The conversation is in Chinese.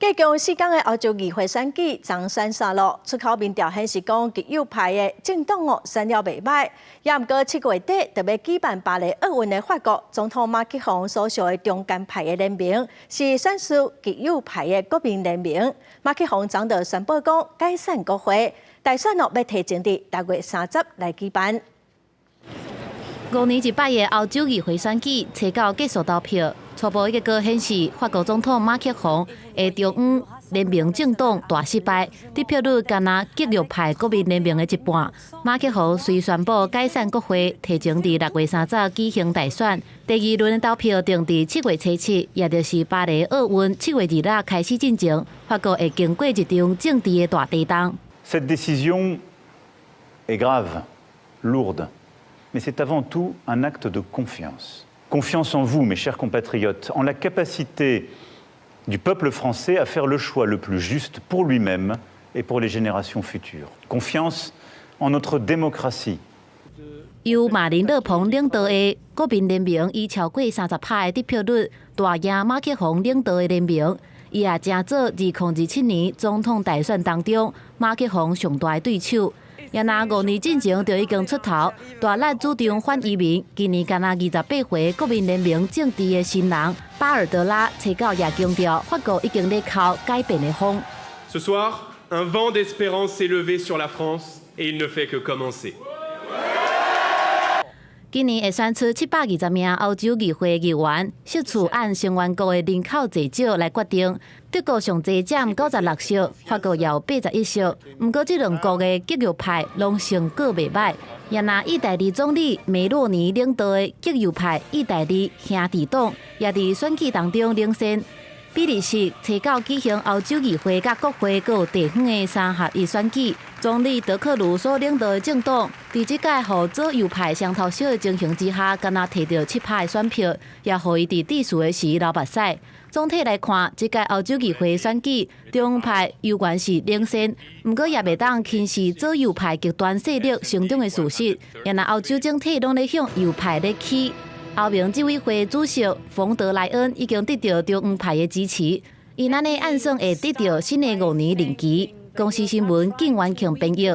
继公4天的欧洲议会选举总算杀落，出口民调显示讲极右派的政党选了袂歹，也毋过7月底特别举办巴黎奥运的法国总统马克宏所属的中间派的联名，是选出极右派的国民联名。马克宏昨就宣布讲解散国会，大选要提前伫6月30来举办。5年一摆的欧洲议会选举，初九结束投票。初步结果显示，法国总统马克宏的中央联名政党大失败，得票率仅拿极右派国民联名的一半。马克宏遂宣布解散国会，提前伫6月30举行大选。第二轮的投票定伫7月初7，也就是巴黎奥运7月2日开始进行。法國會經過一場政治的大地動。Cette décision est grave, lourde, mais c'est avant tout un acte de confiance. Confiance en vous, mes chers compatriotes, en la capacité du peuple français à faire le choix le plus juste pour lui-même et pour les générations futures. Confiance en notre démocratie. 由马林勒庞领导的国民联名，以超过30%的得票率大赢马克宏领导的联名。伊也正做2027年总统大选当中马克宏上大的对手。也拿5年进前就已经出头，大力主张反移民。今年敢若28岁国民联名政治的新人巴尔德拉，初九也强调，法国已经在靠改变的风。Ce soir, un vent d'espérance s'est levé sur la France, et il ne fait que commencer. 今年会选出720名欧洲议会议员，席次按成员国的人口侪少来决定。德国上侪占96席，法国也有81席。不过，这两国的极右派拢成果袂歹，也拿意大利总理梅洛尼领导的极右派意大利兄弟党，也伫选举当中领先。比利时初九举行欧洲议会甲国会各地方的3合一选举，总理德克鲁所领导的政党，伫即届和左右派双头小的情形之下，敢若摕到7%的选票，也互伊伫地数的时流目屎。总体来看，即届欧洲议会选举，中派犹原是领先，不过也袂当轻视左右派极端势力成长的事实。也若欧洲整体拢咧向右派咧起。欧盟执委会主席冯德莱恩已经得到中央派的支持，伊安尼按算会得到新的5年任期。公司新闻，景元庆编译。